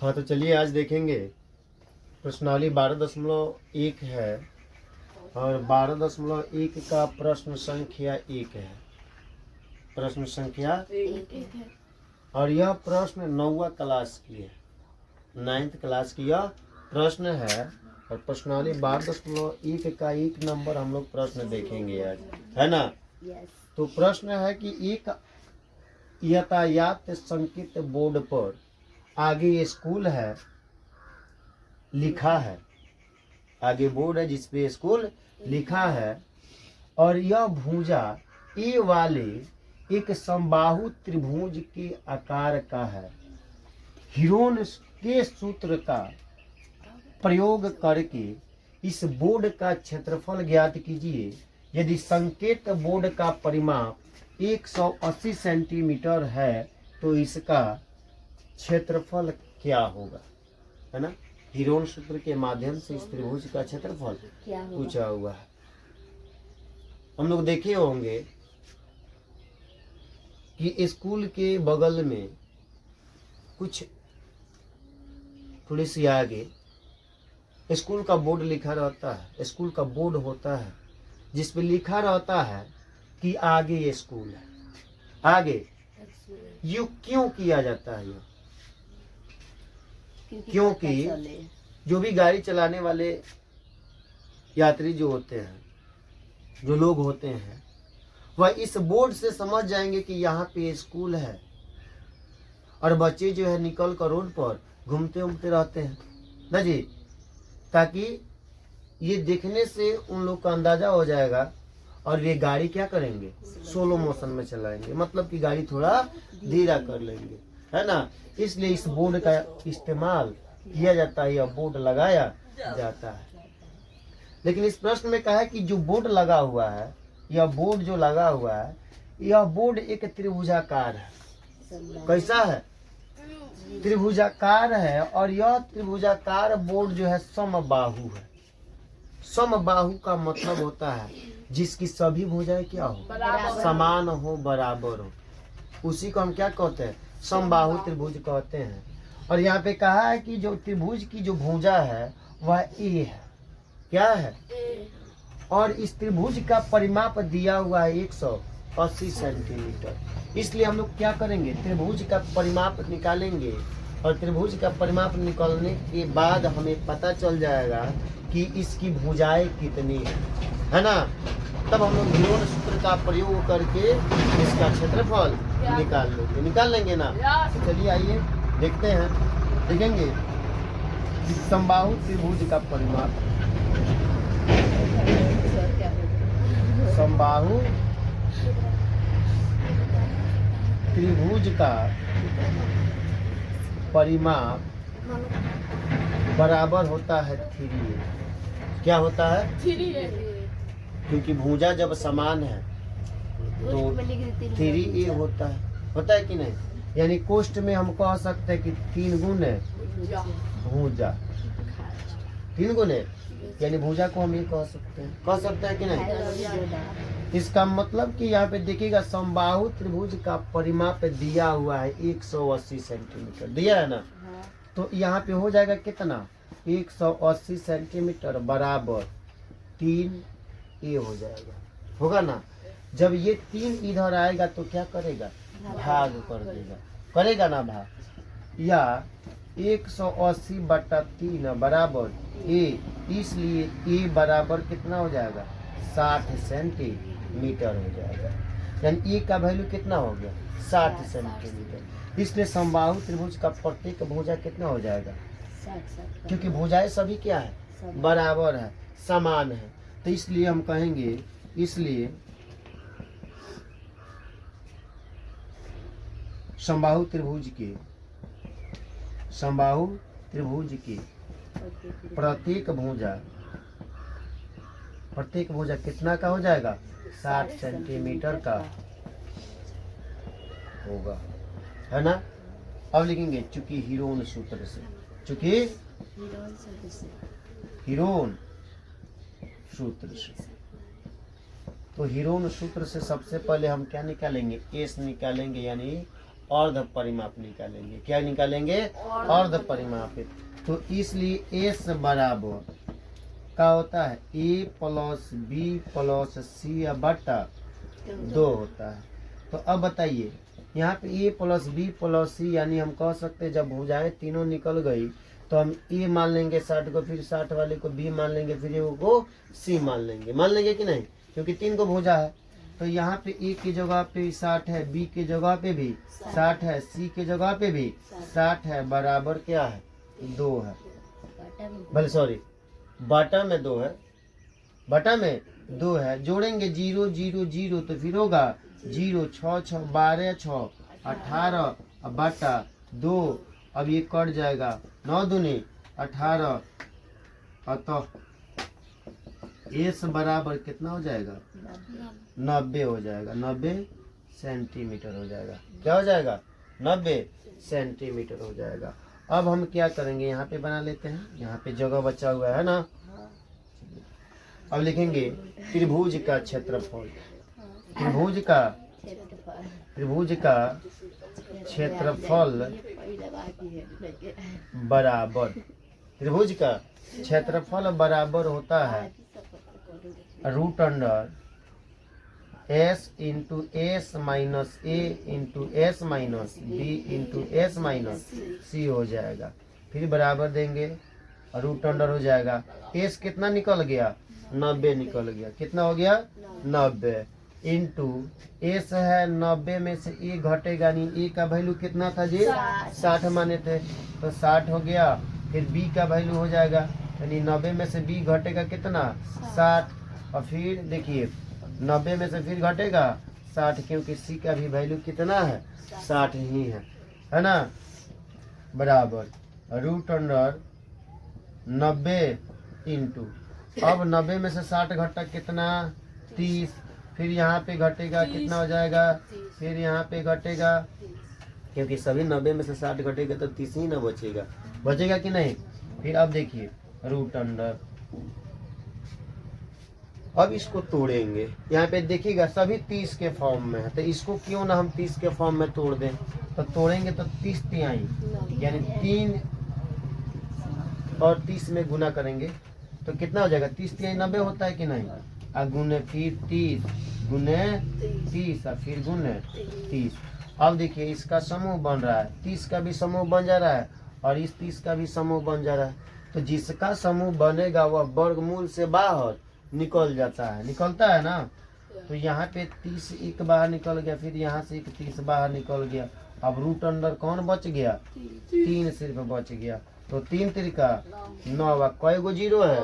हाँ तो चलिए आज देखेंगे प्रश्नावली 12.1 है और 12.1 का प्रश्न संख्या 1 है। प्रश्न संख्या 1 है और यह प्रश्न 9वीं क्लास की है, 9th क्लास की यह प्रश्न है। और प्रश्नावली 12.1 का 1 नंबर हम लोग प्रश्न देखेंगे आज, है ना। तो प्रश्न है कि एक यातायात संकेत बोर्ड पर आगे ये स्कूल है लिखा है, आगे बोर्ड है जिसपे स्कूल लिखा है और यह भुजा ए वाले एक समबाहु त्रिभुज के आकार का है। हीरोन के सूत्र का प्रयोग करके इस बोर्ड का क्षेत्रफल ज्ञात कीजिए। यदि संकेत बोर्ड का परिमाप 180 सेंटीमीटर है तो इसका क्षेत्रफल क्या होगा, है ना। हीरोन सूत्र के माध्यम से इस त्रिभुज का क्षेत्रफल पूछा हुआ है। हम लोग देखे होंगे कि स्कूल के बगल में कुछ थोड़ी सी आगे स्कूल का बोर्ड लिखा रहता है। स्कूल का बोर्ड होता है जिस पे लिखा रहता है कि आगे ये स्कूल है। आगे यू क्यों किया जाता है? क्योंकि जो भी गाड़ी चलाने वाले यात्री जो होते हैं, जो लोग होते हैं, वह इस बोर्ड से समझ जाएंगे कि यहाँ पे स्कूल है। और बच्चे जो है निकल कर रोड पर घूमते घूमते रहते हैं ना जी, ताकि ये देखने से उन लोग का अंदाजा हो जाएगा और ये गाड़ी क्या करेंगे, सोलो मोशन में चलाएंगे, मतलब कि गाड़ी थोड़ा धीरा कर लेंगे, है ना। इसलिए इस बोर्ड का इस्तेमाल किया जाता है, यह बोर्ड लगाया जाता है। लेकिन इस प्रश्न में कहा है कि जो बोर्ड लगा हुआ है, यह बोर्ड जो लगा हुआ है, यह बोर्ड एक त्रिभुजाकार है। कैसा है? त्रिभुजाकार है। और यह त्रिभुजाकार बोर्ड जो है समबाहु है। समबाहु का मतलब होता है जिसकी सभी भुजाएं क्या हो, समान हो, बराबर हो, उसी को हम क्या कहते हैं, समबाहु त्रिभुज कहते हैं। और यहाँ पे कहा है कि जो त्रिभुज की जो भुजा है वह ए है। क्या है? और इस त्रिभुज का परिमाप दिया हुआ है 180 सेंटीमीटर। इसलिए हम लोग क्या करेंगे, त्रिभुज का परिमाप निकालेंगे और त्रिभुज का परिमाप निकालने के बाद हमें पता चल जाएगा कि इसकी भुजाएं कितनी है ना। तब हम लोग हीरोन सूत्र का प्रयोग करके इसका क्षेत्रफल निकाल लेंगे ना। तो चलिए आइए देखते हैं, देखेंगे समबाहु त्रिभुज का परिमाप। समबाहु त्रिभुज का परिमाप बराबर होता है 3a। क्या होता है? 3a। क्योंकि भुजा जब समान है तो 3a होता है कि नहीं। यानी कोष्ठ में हम कह सकते हैं कि 3 गुण है भुजा, 3 गुण है, यानी भुजा को हम ये कह सकते हैं कि नहीं। इसका मतलब कि यहाँ पे देखिएगा समबाहु त्रिभुज का परिमाप दिया हुआ है 180 सेंटीमीटर दिया है ना। तो यहाँ पे हो जाएगा कितना, 180 सेंटीमीटर बराबर 3a हो जाएगा, होगा ना। जब ये 3 इधर आएगा तो क्या करेगा, भाग कर देगा, करेगा ना भाग। या 180/3 बराबर a, इसलिए a बराबर कितना हो जाएगा, 60 सेंटीमीटर हो जाएगा। यानी a का वैल्यू कितना हो गया, 60 सेंटीमीटर। इसलिए समबाहु त्रिभुज का प्रत्येक भुजा कितना हो जाएगा, क्योंकि भुजाएं सभी क्या है, बराबर है, समान है। तो इसलिए हम कहेंगे, इसलिए समबाहु त्रिभुज के प्रत्येक भुजा कितना का हो जाएगा, 60 सेंटीमीटर का होगा, है ना। अब लिखेंगे चूंकि हीरोन सूत्र से, हीरोन सूत्र से। तो हीरोन सूत्र से सबसे पहले हम क्या निकालेंगे, एस निकालेंगे, यानी अर्ध परिमाप निकालेंगे। क्या निकालेंगे? अर्ध परिमाप। तो इसलिए एस बराबर क्या होता है? ए प्लस बी प्लस सी बटा 2 होता है। तो अब बताइए यहाँ पे ए प्लस बी प्लस सी, यानी हम कह सकते हैं जब भुजाएं तीनों निकल गई तो हम ए मान लेंगे 60 को, फिर 60 वाले को बी मान लेंगे, फिर ए को सी मान लेंगे कि नहीं, क्योंकि 3 को भुजा है। तो यहाँ पे ए की जगह पे 60 है, बी की जगह पे भी 60 है, सी की जगह पे भी 60 है, बराबर क्या है? 2 है। भले सॉरी, बटा में 2 है, बटा में 2 है। जोड़ेंगे 0 0 0 तो फिर होगा 0 6 6 12 6 18 बटा 2। अब ये कट जाएगा, 9 दूनी 18। अतः एस बराबर कितना हो जाएगा? 90 हो जाएगा। 90 सेंटीमीटर हो जाएगा। क्या हो जाएगा? 90 सेंटीमीटर हो जाएगा। अब हम क्या करेंगे, यहाँ पे बना लेते हैं, यहाँ पे जगह बचा हुआ है ना। अब लिखेंगे त्रिभुज का क्षेत्रफल। त्रिभुज का क्षेत्रफल बराबर, त्रिभुज का क्षेत्रफल बराबर होता है root under s into s minus a into s minus b into s minus c हो जाएगा। फिर बराबर देंगे, रूट अंडर हो जाएगा। एस कितना निकल गया? 90 निकल गया। कितना हो गया? 90 इंटू एस है 90 में से ए घटेगा नहीं। ए का वैल्यू कितना था जी? 60 माने थे, तो 60 हो गया। फिर बी का वैल्यू हो जाएगा, यानी 90 में से बी घटेगा कितना? 60। और फिर देखिए 90 में से फिर घटेगा 60, क्योंकि सी का भी वैल्यू कितना है? 60 ही है ना। बराबर रूट अंडर 90 इंटू, अब 90 में से 60 घटा कितना? 30। फिर यहाँ पे घटेगा कितना हो जाएगा? फिर यहाँ पे घटेगा, क्योंकि सभी 90 में से 60 घटेगा तो 30 ही ना बचेगा। बचेगा कि नहीं? फिर अब देखिए रूट अंडर, अब इसको तोड़ेंगे। यहाँ पे देखिएगा सभी 30 के फॉर्म में है, तो इसको क्यों ना हम 30 के फॉर्म में तोड़ दें। तो तोड़ेंगे तो 30 तिहाई, यानी 3 और 30 में गुना करेंगे तो कितना हो जाएगा? 30 तिहाई 90 होता है कि नहीं? गुने फिर 30 गुने 30 और फिर गुने 30। अब देखिए इसका समूह बन रहा है, 30 का भी समूह बन जा रहा है और इस 30 का भी समूह बन जा रहा है। तो जिसका समूह बनेगा वह वर्गमूल से बाहर निकल जाता है, निकलता है ना। तो यहाँ पे 30 एक बाहर निकल गया, फिर यहाँ से 30 बाहर निकल गया। अब रूट अंडर कौन बच गया? 3 सिर्फ बच गया। तो 3 त्रिका 9, कई गो 0 है?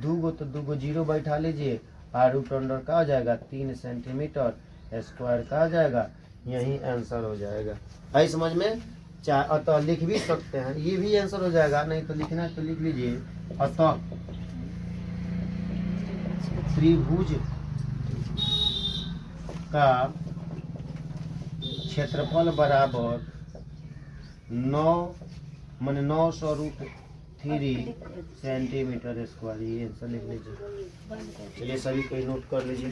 2 गो, तो 2 गो 0 बैठा लीजिए। और रूट अंडर का हो जाएगा 3 सेंटीमीटर स्क्वायर का हो जाएगा। यही आंसर हो जाएगा। है समझ में? अतः लिख भी सकते हैं, ये भी आंसर हो जाएगा। नहीं तो लिखना तो लिख लीजिए, अतः त्रिभुज का क्षेत्रफल बराबर 900√3 सेंटीमीटर स्क्वायर। ये आंसर लिख लीजिए। चलिए सभी कोई नोट कर लीजिए।